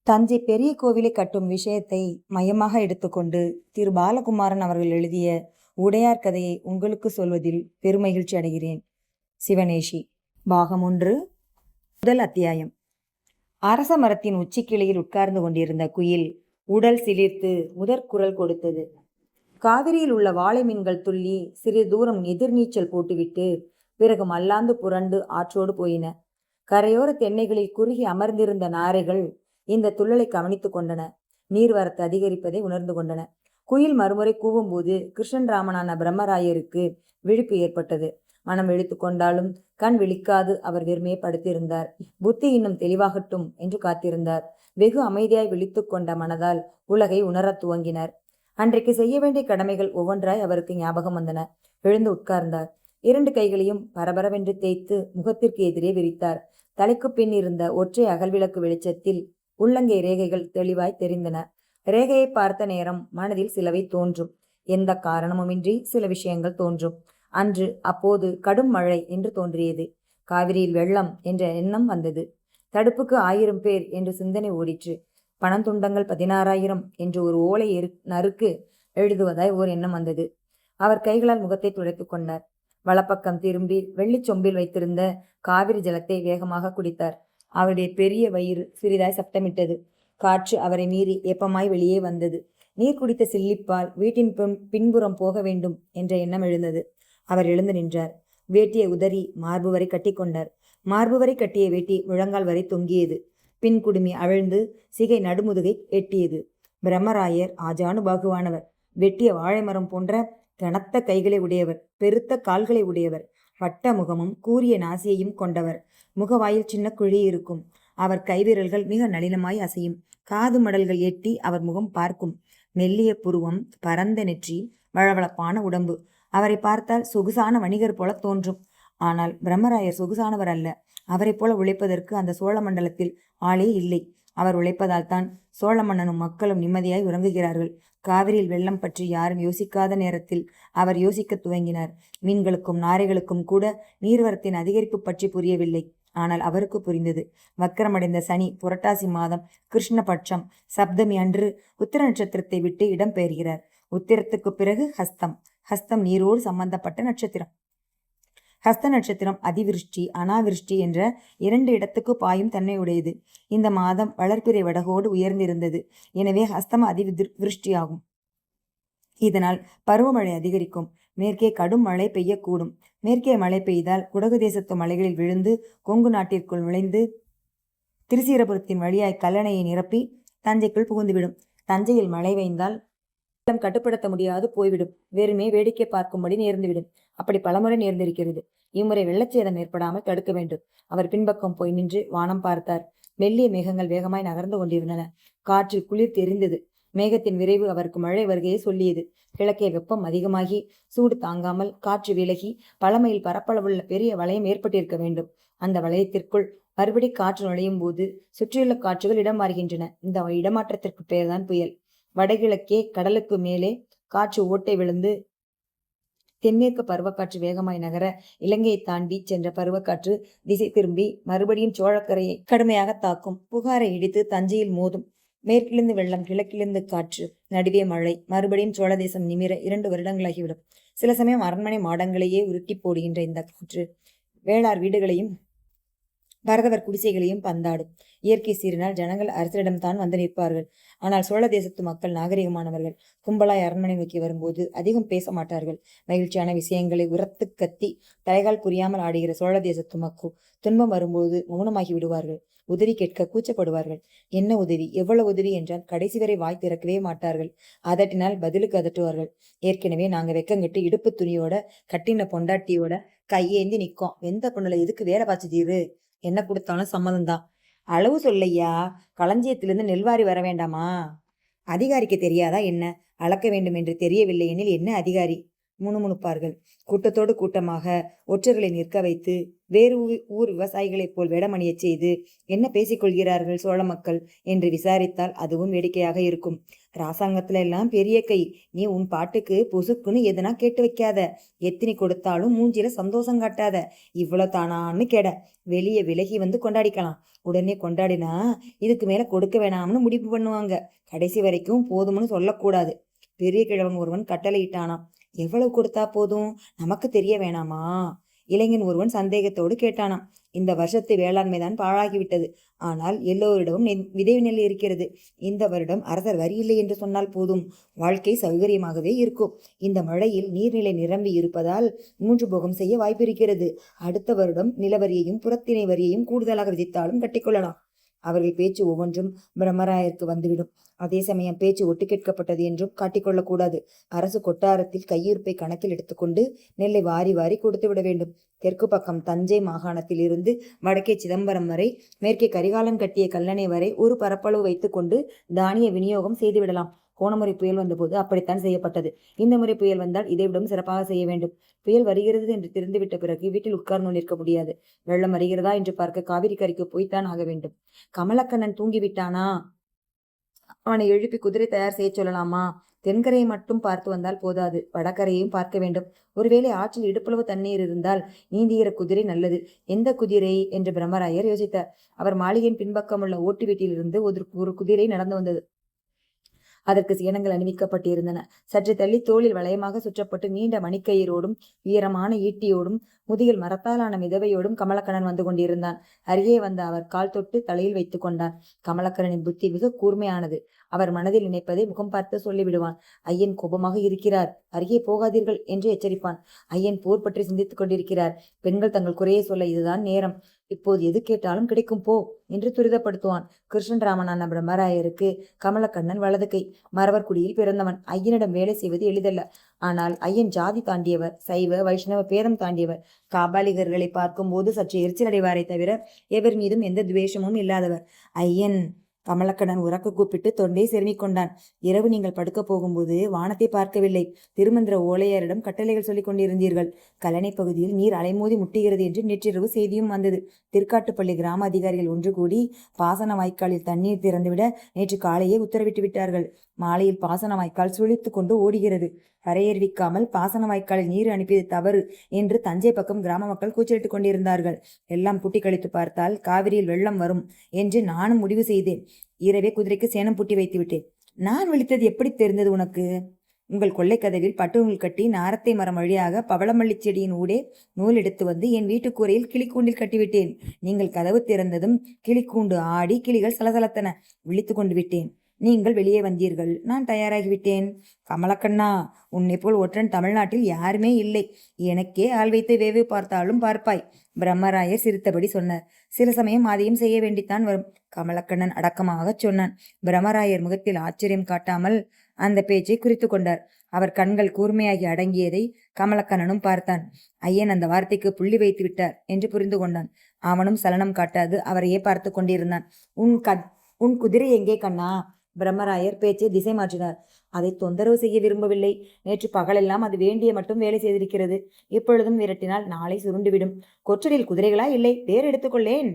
தஞ்சை பெரிய கோவிலை கட்டும் விஷயத்தை மையமாக எடுத்துக்கொண்டு திரு பாலகுமாரன் அவர்கள் எழுதிய உடையார் கதையை உங்களுக்கு சொல்வதில் பெருமகிழ்ச்சி அடைகிறேன். சிவனேஷி. பாகம் 1. முதல் அத்தியாயம். அரச மரத்தின் உச்சிக்கிளையில் உட்கார்ந்து கொண்டிருந்த குயில் உடல் சிலிர்த்து முதற்குரல் கொடுத்தது. காவிரியில் உள்ள வாழை மீன்கள் துள்ளி சிறிது தூரம் எதிர்நீச்சல் போட்டுவிட்டு பிறகு மல்லாந்து புரண்டு ஆற்றோடு போயின. கரையோர தென்னைகளில் குறுகி அமர்ந்திருந்த நாரைகள் இந்த துள்ளலை கவனித்துக் கொண்டன. நீர்வரத்து அதிகரிப்பதை உணர்ந்து கொண்டன. குயில் மறுமுறை கூவும்போது கிருஷ்ணன் ராமனான பிரம்மராயருக்கு விழிப்பு ஏற்பட்டது. மனம் விழித்து கொண்டாலும் கண் விழிக்காது அவர் வெறுமையை படுத்திருந்தார். புத்தி இன்னும் தெளிவாகட்டும் என்று காத்திருந்தார். வெகு அமைதியாய் விழித்து கொண்ட மனதால் உலகை உணரத் துவங்கினார். அன்றைக்கு செய்ய வேண்டிய கடமைகள் ஒவ்வொன்றாய் அவருக்கு ஞாபகம் வந்தன. எழுந்து உட்கார்ந்தார். 2 கைகளையும் பரபரவென்று தேய்த்து முகத்திற்கு எதிரே விரித்தார். தலைக்கு பின் இருந்த ஒற்றை அகல்விளக்கு வெளிச்சத்தில் உள்ளங்கை ரேகைகள் தெளிவாய் தெரிந்தன. ரேகையை பார்த்த நேரம் மனதில் சிலவை தோன்றும். எந்த காரணமுமின்றி சில விஷயங்கள் தோன்றும். அப்போது கடும் மழை என்று தோன்றியது. காவிரியில் வெள்ளம் என்ற எண்ணம் வந்தது. தடுப்புக்கு 1000 பேர் என்று சிந்தனை ஓடிற்று. பணந்துண்டங்கள் 16,000 என்று ஒரு ஓலை நறுக்கு எழுதுவதாய் ஓர் எண்ணம் வந்தது. அவர் கைகளால் முகத்தை துடைத்து கொண்டார். வலப்பக்கம் திரும்பி வெள்ளிச்சொம்பில் வைத்திருந்த காவிரி ஜலத்தை வேகமாக குடித்தார். அவருடைய பெரிய வயிறு சிறிதாய் சப்தமிட்டது. காற்று அவரை மீறி ஏப்பமாய் வெளியே வந்தது. நீர் குடித்த சில்லிப்பால் வீட்டின் பின்புறம் போக வேண்டும் என்ற எண்ணம் எழுந்தது. அவர் எழுந்து நின்றார். வேட்டியை உதறி மார்பு வரை கட்டி கொண்டார். மார்பு வரை கட்டிய வேட்டி முழங்கால் வரை தொங்கியது. பின் குடுமி அவிழ்ந்து சிகை நடுமுதுகை எட்டியது. பிரம்மராயர் ஆஜானுபாகுவானவர். வெட்டிய வாழை மரம் போன்ற கனத்த கைகளை உடையவர். பெருத்த கால்களை உடையவர். வட்ட முகமும் கூரிய நாசியையும் கொண்டவர். முகவாயில் சின்ன குழி இருக்கும். அவர் கைவிரல்கள் மிக நளினமாய் அசையும். காது மடல்கள் எட்டி அவர் முகம் பார்க்கும். மெல்லிய புருவம், பரந்த நெற்றி, வளவளப்பான உடம்பு. அவரை பார்த்தால் சொகுசான வணிகர் போல தோன்றும். ஆனால் பிரம்மராயர் சொகுசானவர் அல்ல. அவரை போல உழைப்பதற்கு அந்த சோழ மண்டலத்தில் ஆளே இல்லை. அவர் உழைப்பதால் தான் சோழ மன்னனும் மக்களும் நிம்மதியாய் உறங்குகிறார்கள். காவிரியில் வெள்ளம் பற்றி யாரும் யோசிக்காத நேரத்தில் அவர் யோசிக்க துவங்கினார். மீன்களுக்கும் நாரைகளுக்கும் கூட நீர்வரத்தின் அதிகரிப்பு பற்றி புரியவில்லை. ஆனால் அவருக்கு புரிந்தது. வக்கரமடைந்த சனி புரட்டாசி மாதம் கிருஷ்ணபட்சம் சப்தமி அன்று உத்திர நட்சத்திரத்தை விட்டு இடம் பெயர்கிறார். உத்திரத்துக்கு பிறகு ஹஸ்தம். ஹஸ்தம் நீரோடு சம்பந்தப்பட்ட நட்சத்திரம். ஹஸ்த நட்சத்திரம் அதிவிருஷ்டி அனாவிருஷ்டி என்ற 2 இடத்துக்கு பாயும் தன்மையுடையது. இந்த மாதம் வளர்ப்பிறை வடகோடு உயர்ந்திருந்தது. எனவே ஹஸ்தம் அதிவிருஷ்டியாகும். இதனால் பருவமழை அதிகரிக்கும். மேற்கே கடும் மழை பெய்யக்கூடும். மேற்கே மழை பெய்தால் குடகு தேசத்து மலைகளில் விழுந்து கொங்கு நாட்டிற்குள் நுழைந்து திருச்சீரபுரத்தின் வழியாய் கல்லணையை நிரப்பி தஞ்சைக்குள் புகுந்துவிடும். தஞ்சையில் மழை பெய்ந்தால் வெள்ளம் கட்டுப்படுத்த முடியாது போய்விடும். வெறுமே வேடிக்கை பார்க்கும்படி நேர்ந்துவிடும். அப்படி பலமுறை நேர்ந்திருக்கிறது. இம்முறை வெள்ளச்சேதம் ஏற்படாமல் தடுக்க வேண்டும். அவர் பின்பக்கம் போய் நின்று வானம் பார்த்தார். மெல்லிய மேகங்கள் வேகமாய் நகர்ந்து கொண்டிருந்தன. காற்றில் குளிர் தெரிந்தது. மேகத்தின் விரைவு அவருக்கு மழை வருகையை சொல்லியது. கிழக்கே வெப்பம் அதிகமாகி சூடு தாங்காமல் காற்று விலகி பழமையில் பரப்பளவுள்ள பெரிய வளையம் ஏற்பட்டிருக்க வேண்டும். அந்த வளையத்திற்குள் மறுபடி காற்று நுழையும் போது சுற்றியுள்ள காற்றுகள் இடம் மாறுகின்றன. இந்த இடமாற்றத்திற்கு பெயர்தான் புயல். வடகிழக்கே கடலுக்கு மேலே காற்று ஓட்டை விழுந்து தென்மேற்கு பருவக்காற்று வேகமாய் நகர இலங்கையை தாண்டி சென்ற பருவக்காற்று திசை திரும்பி மறுபடியும் சோழக்கரையை கடுமையாக தாக்கும். புகாரை இடித்து தஞ்சையில் மோதும். மேற்கிலிருந்து வெள்ளம், கிழக்கிலிருந்து காற்று, நடுவே மழை. மறுபடியும் சோழ தேசம் நிமிர 2 வருடங்களாகிவிடும். சில சமயம் அரண்மனை மாடங்களையே உருட்டி போடுகின்ற இந்த காற்று வேளார் வீடுகளையும் பரதவர் குடிசைகளையும் பந்தாடும். இயற்கை சீரினால் ஜனங்கள் அரசரிடம்தான் வந்து நிற்பார்கள். ஆனால் சோழ தேசத்து மக்கள் நாகரிகமானவர்கள். கும்பலாய் அரண்மனை நோக்கி வரும்போது அதிகம் பேச மாட்டார்கள். மகிழ்ச்சியான விஷயங்களை உரத்து கத்தி தலைகால் புரியாமல் ஆடுகிற சோழ தேசத்து மக்கள் துன்பம் வரும்போது மௌனமாகி விடுவார்கள். உதவி கேட்க கூச்சப்படுவார்கள். என்ன உதவி, எவ்வளவு உதவி என்றால் கடைசி வரை வாய் திறக்கவே மாட்டார்கள். அதட்டினால் பதிலுக்கு அதட்டுவார்கள். ஏற்கனவே நாங்க வெக்கங்கிட்டு இடுப்பு துணியோட கட்டின பொண்டாட்டியோட கையேந்தி நிற்கும். வெந்த பொண்ணுல எதுக்கு வேலை பாய்ச்சுதீரு? என்ன கொடுத்தாலும் சம்மதம்தான். அளவு சொல்லையா, களஞ்சியத்திலிருந்து நெல்வாரி வர வேண்டாமா? அதிகாரிக்கு தெரியாதா என்ன? அளக்க வேண்டும் என்று தெரியவில்லை எனில் என்ன அதிகாரி? முணுமுணுப்பார்கள். கூட்டத்தோடு கூட்டமாக ஒற்றர்களை நிற்க வைத்து வேறு ஊர் விவசாயிகளைப் போல் வேடமணியச் செய்து என்ன பேசிக்கொள்கிறார்கள் சோழ மக்கள் என்று விசாரித்தால் அதுவும் வேடிக்கையாக இருக்கும். ராசாங்கத்துல எல்லாம் பெரிய கை. நீ உன் பாட்டுக்கு பொசுக்குன்னு எதுனா கேட்டு வைக்காத. எத்தினி கொடுத்தாலும் மூஞ்சில சந்தோஷம் காட்டாத. இவ்வளவு தானான்னு கேட. வெளியே விலகி வந்து கொண்டாடிக்கலாம். உடனே கொண்டாடினா இதுக்கு மேல கொடுக்க வேணாம்னு முடிவு பண்ணுவாங்க. கடைசி வரைக்கும் போதும்னு சொல்லக்கூடாது. பெரிய கிழவன் ஒருவன் கட்டளையிட்டானாம். எவ்வளவு கொடுத்தா போதும், நமக்கு தெரிய வேணாமா? இளைஞன் ஒருவன் சந்தேகத்தோடு கேட்டானாம். இந்த வருஷத்து வேளாண்மைதான் பாழாகிவிட்டது. ஆனால் எல்லோரிடமும் விதை நெல் இருக்கிறது. இந்த வருடம் அரசர் வரி இல்லை என்று சொன்னால் போதும், வாழ்க்கை சௌகரியமாகவே இருக்கும். இந்த மழையில் நீர்நிலை நிரம்பி இருப்பதால் 3 போகம் செய்ய வாய்ப்பிருக்கிறது. அடுத்த வருடம் நிலவரியையும் புறத்திணை வரியையும் கூடுதலாக விதித்தாலும் கட்டிக்கொள்ளலாம். அவர்கள் பேச்சு ஒவ்வொன்றும் பிரம்மராயருக்கு வந்துவிடும். அதே சமயம் பேச்சு ஒட்டு கேட்கப்பட்டது என்றும் காட்டிக்கொள்ளக்கூடாது. அரசு கொட்டாரத்தில் கையிருப்பை கணக்கில் எடுத்துக்கொண்டு நெல்லை வாரி வாரி கொடுத்து விட வேண்டும். தெற்கு பக்கம் தஞ்சை மாகாணத்தில் இருந்து வடக்கே சிதம்பரம் வரை, மேற்கே கரிகாலன் கட்டிய கல்லணை வரை ஒரு பரப்பளவு வைத்துக் கொண்டு தானிய விநியோகம் செய்து விடலாம். போன முறை புயல் வந்தபோது அப்படித்தான் செய்யப்பட்டது. இந்த முறை புயல் வந்தால் இதைவிடம் சிறப்பாக செய்ய வேண்டும். புயல் வருகிறது என்று தெரிந்துவிட்ட பிறகு வீட்டில் உட்கார்ந்து நிற்க முடியாது. வெள்ளம் வருகிறதா என்று பார்க்க காவிரி கரைக்கு போய்த்தான் ஆக வேண்டும். கமலக்கண்ணன் தூங்கிவிட்டானா? அவனை எழுப்பி குதிரை தயார் செய்ய சொல்லலாமா? தென்கரையை மட்டும் பார்த்து வந்தால் போதாது, வடகரையையும் பார்க்க வேண்டும். ஒருவேளை ஆற்றில் இடுப்பளவு தண்ணீர் இருந்தால் நீந்துகிற குதிரை நல்லது. எந்த குதிரை என்று பிரம்மராயர் யோசித்தார். அவர் மாளிகையின் பின்பக்கம் உள்ள ஓட்டு வீட்டிலிருந்து ஒரு குதிரை நடந்து வந்தது. அதற்கு சேனங்கள் அணிவிக்கப்பட்டிருந்தன. சற்று தள்ளி தோளில் வளையமாக சுற்றப்பட்டு நீண்ட மணிக்கயிரோடும் உயரமான ஈட்டியோடும் முதுகில் மரத்தாலான மிதவையோடும் கமலக்கண்ணன் வந்து கொண்டிருந்தான். அருகே வந்த அவர் கால் தொட்டு தலையில் வைத்துக் கொண்டான். கமலக்கண்ணனின் புத்தி மிக கூர்மையானது. அவர் மனதில் நினைப்பதை முகம் பார்த்து சொல்லிவிடுவான். ஐயன் கோபமாக இருக்கிறார், அருகே போகாதீர்கள் என்று எச்சரிப்பான். ஐயன் போர் பற்றி சிந்தித்துக் கொண்டிருக்கிறார். பெண்கள் தங்கள் குறையை சொல்ல இதுதான் நேரம். இப்போது எது கேட்டாலும் கிடைக்கும் போ என்று துரிதப்படுத்துவான். கிருஷ்ணராமனான பிரம்மராயருக்கு கமலக்கண்ணன் வலது கை. மறவர்குடியில் பிறந்தவன். ஐயனிடம் வேலை செய்வது எளிதல்ல. ஆனால் ஐயன் ஜாதி தாண்டியவர், சைவ வைஷ்ணவ பேதம் தாண்டியவர். காபாலிகர்களை பார்க்கும் போது சற்று எரிச்சல் அடைவாரை தவிர எவர் மீதும் எந்த துவேஷமும் இல்லாதவர். ஐயன், கமலக்கண்ணன் உறக்க கூப்பிட்டு தொண்டை செருமிக் கொண்டான். இரவு நீங்கள் படுக்க போகும்போது வானத்தை பார்க்கவில்லை. திருமந்திர ஓலையரிடம் கட்டளைகள் சொல்லிக் கொண்டிருந்தீர்கள். கல்லணை பகுதியில் நீர் அலைமோதி முட்டுகிறது என்று நேற்றிரவு செய்தியும் வந்தது. திருக்காட்டுப்பள்ளி கிராம அதிகாரிகள் ஒன்று கூடி பாசன வாய்க்காலில் தண்ணீர் திறந்துவிட நேற்று காலையே உத்தரவிட்டு விட்டார்கள். மாலையில் பாசன வாய்க்கால் சுழித்து கொண்டு ஓடுகிறது. கரையேறிவிக்காமல் பாசன வாய்க்காலில் நீர் அனுப்பியது தவறு என்று தஞ்சை பக்கம் கிராம மக்கள் கூச்சலிட்டுக் கொண்டிருந்தார்கள். எல்லாம் கூட்டி கழித்து பார்த்தால் காவிரியில் வெள்ளம் வரும் என்று நானும் முடிவு செய்தேன். இரவே குதிரைக்கு சேணம் பூட்டி வைத்து விட்டேன். நான் விழித்தது எப்படி தெரிந்தது உனக்கு? உங்கள் கொள்ளைக்கதவில் பட்டுநூல் கட்டி நாரத்தை மரம் வழியாக பவளமல்லி செடியின் ஊடே நூல் எடுத்து வந்து என் வீட்டுக்கூரையில் கிளிக்கூண்டில் கட்டிவிட்டேன். நீங்கள் கதவு திறந்ததும் கிளிக்கூண்டு ஆடி கிளிகள் சலசலத்தன. விழித்து கொண்டு விட்டேன். நீங்கள் வெளியே வந்தீர்கள். நான் தயாராகிவிட்டேன். கமலக்கண்ணா, உன்னை போல் ஒற்றன் தமிழ்நாட்டில் யாருமே இல்லை. எனக்கே ஆள் வைத்து வேவு பார்த்தாலும் பார்ப்பாய். பிரம்மராயர் சிரித்தபடி சொன்னார். சில சமயம் அதையும் செய்ய வேண்டித்தான் வரும். கமலக்கண்ணன் அடக்கமாக சொன்னான். பிரம்மராயர் முகத்தில் ஆச்சரியம் காட்டாமல் அந்த பேச்சை குறித்து கொண்டார். அவர் கண்கள் கூர்மையாகி அடங்கியதை கமலக்கண்ணனும் பார்த்தான். ஐயன் அந்த வார்த்தைக்கு புள்ளி வைத்து விட்டார் என்று புரிந்து கொண்டான். அவனும் சலனம் காட்டாது அவரையே பார்த்து கொண்டிருந்தான். உன் குதிரை எங்கே கண்ணா? பிரம்மராயர் பேச்சை திசை மாற்றினார். அதை தொந்தரவு செய்ய விரும்பவில்லை. நேற்று பகலெல்லாம் அது வேண்டிய மட்டும் வேலை செய்திருக்கிறது. இப்பொழுதும் விரட்டினால் நாளை சுருண்டுவிடும். கொற்றலில் குதிரைகளா? இல்லை, வேறு எடுத்துக்கொள்ளேன்.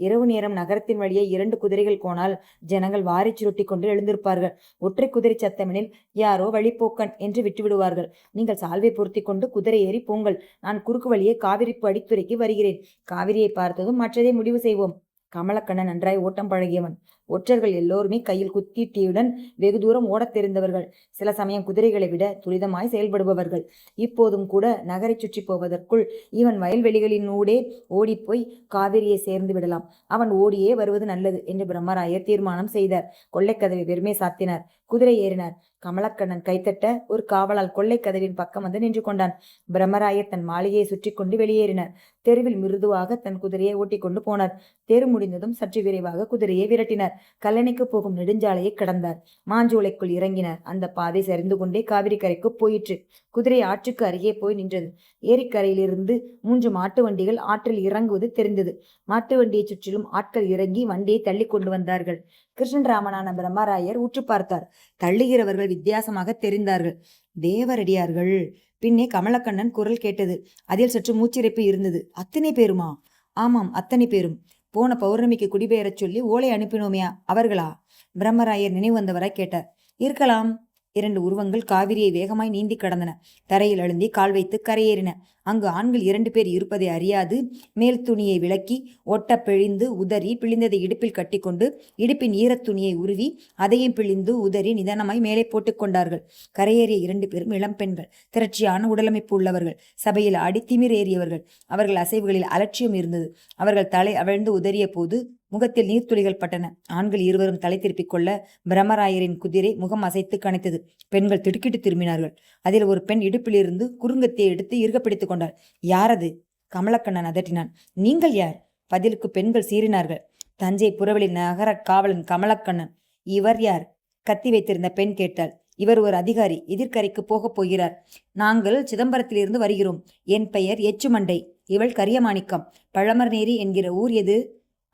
இரவு நேரம் நகரத்தின் வழியே 2 குதிரைகள் போனால் ஜனங்கள் வாரி சுருட்டி கொண்டு எழுந்திருப்பார்கள். ஒற்றை குதிரை சத்தமெனில் யாரோ வழிப்போக்கன் என்று விட்டுவிடுவார்கள். நீங்கள் சால்வை பொருத்தி கொண்டு குதிரை ஏறி போங்கள். நான் குறுக்கு வழியே காவிரி படித்துறைக்கு வருகிறேன். காவிரியை பார்த்ததும் மற்றதை முடிவு செய்வோம். கமலக்கண்ணன் நன்றாய் ஓட்டம் பழகியவன். ஒற்றர்கள் எல்லோருமே கையில் குத்தீட்டியுடன் வெகு தூரம் ஓடத் தெரிந்தவர்கள். சில சமயம் குதிரைகளை விட துரிதமாய் செயல்படுபவர்கள். இப்போதும் கூட நகரை சுற்றி போவதற்குள் இவன் வயல்வெளிகளினூடே ஓடிப்போய் காவிரியை சேர்ந்து விடலாம். அவன் ஓடியே வருவது நல்லது என்று பிரம்மராயர் தீர்மானம் செய்தார். கொள்ளைக்கதவை வெறுமே சாத்தினார். குதிரை ஏறினார். கமலக்கண்ணன் கைத்தட்ட ஒரு காவலால் கொள்ளைக்கதவின் பக்கம் வந்து நின்று கொண்டான். பிரம்மராயர் தன் மாளிகையை சுற்றி கொண்டு வெளியேறினார். தெருவில் மிருதுவாக தன் குதிரையை ஓட்டி கொண்டு போனார். தெரு முடிந்ததும் சற்று விரைவாக குதிரையை விரட்டினார். கல்லணைக்கு போகும் நெடுஞ்சாலையை கடந்தார். மாஞ்சோலைக்குள் இறங்கினார். அந்த பாதை சரிந்து கொண்டே காவிரி கரைக்கு போயிற்று. குதிரை ஆற்றுக்கு அருகே போய் நின்றது. ஏரிக்கரையிலிருந்து 3 மாட்டு வண்டிகள் ஆற்றில் இறங்குவது தெரிந்தது. மாட்டு வண்டியை சுற்றிலும் ஆட்கள் இறங்கி வண்டியை தள்ளி கொண்டு வந்தார்கள். கிருஷ்ணராமனான பிரம்மராயர் உற்று பார்த்தார். தள்ளுகிறவர்கள் வித்தியாசமாக தெரிந்தார்கள். தேவரடியார்கள். பின்னே கமலக்கண்ணன் குரல் கேட்டது. அதில் சற்று மூச்சிறைப்பு இருந்தது. அத்தனை பேருமா? ஆமாம், அத்தனை பேரும். போன பௌர்ணமிக்கு குடிபெயரச் சொல்லி ஓலை அனுப்பினோமே, அவர்களா? பிரம்மராயர் நினைவு வந்தவராய் கேட்டார். இருக்கலாம். 2 உருவங்கள் காவிரியை வேகமாய் நீந்தி கடந்தன. தரையில் அழுந்தி கால் வைத்து கரையேறின. அங்கு ஆண்கள் 2 பேர் இருப்பதை அறியாது மேல் துணியை விலக்கி ஒட்ட பிழிந்து உதறி பிழிந்ததை இடுப்பில் கட்டிக்கொண்டு இடுப்பின் ஈரத் துணியை உருவி அதையும் பிழிந்து உதறி நிதானமாய் மேலே போட்டுக் கொண்டார்கள். கரையேறிய 2 பேரும் இளம் பெண்கள், திரட்சியான உடலமைப்பு உள்ளவர்கள், சபையில் ஆடி திமிர் ஏறியவர்கள். அவர்கள் அசைவுகளில் அலட்சியம் இருந்தது. அவர்கள் தலை அவிழ்ந்து உதறிய போது முகத்தில் நீர்த்துளிகள் பட்டன. ஆண்கள் இருவரும் தலை திருப்பிக் கொள்ள பிரம்மராயரின் குதிரை முகம் அசைத்து கனைத்தது. பெண்கள் திடுக்கிட்டு திரும்பினார்கள். அதில் ஒரு பெண் இடுப்பிலிருந்து குறுங்கத்தியை எடுத்து இறுகப்பிடித்துக் கொண்டாள். யாரது? கமலக்கண்ணன் அதட்டினான். நீங்கள் யார்? பதிலுக்கு பெண்கள் சீறினார்கள். தஞ்சை புறவெளி நகர காவலன் கமலக்கண்ணன். இவர் யார்? கத்தி வைத்திருந்த பெண் கேட்டாள். இவர் ஒரு அதிகாரி, எதிர்கரைக்கு போகப் போகிறார். நாங்கள் சிதம்பரத்திலிருந்து வருகிறோம். என் பெயர் எச்சுமண்டை. இவள் கரியமாணிக்கம். பழமர்நேரி என்கிற ஊர் எது?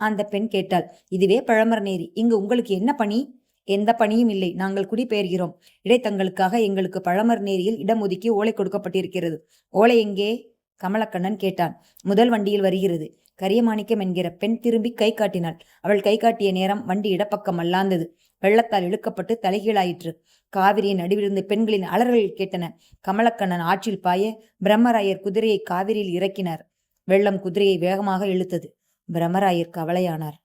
அந்த பெண் கேட்டாள். இதுவே பழமர்நேரி. இங்கு உங்களுக்கு என்ன பணி? எந்த பணியும் இல்லை. நாங்கள் குடிபெயர்கிறோம். இடைத்தங்களுக்காக எங்களுக்கு பழமர்நேரியில் இடம் ஒதுக்கி ஓலை கொடுக்கப்பட்டிருக்கிறது. ஓலை எங்கே? கமலக்கண்ணன் கேட்டான். முதல் வண்டியில் வருகிறது. கரியமாணிக்கம் என்கிற பெண் திரும்பி கை காட்டினாள். அவள் கை காட்டிய நேரம் வண்டி இடப்பக்கம் அல்லாந்தது. வெள்ளத்தால் இழுக்கப்பட்டு தலைகீழாயிற்று. காவிரியின் நடுவிலிருந்து பெண்களின் அலறல்கள் கேட்டன. கமலக்கண்ணன் ஆற்றில் பாய பிரம்மராயர் குதிரையை காவிரியில் இறக்கினார். வெள்ளம் குதிரையை வேகமாக இழுத்தது. பிரம்மராயர் கவலையானார்.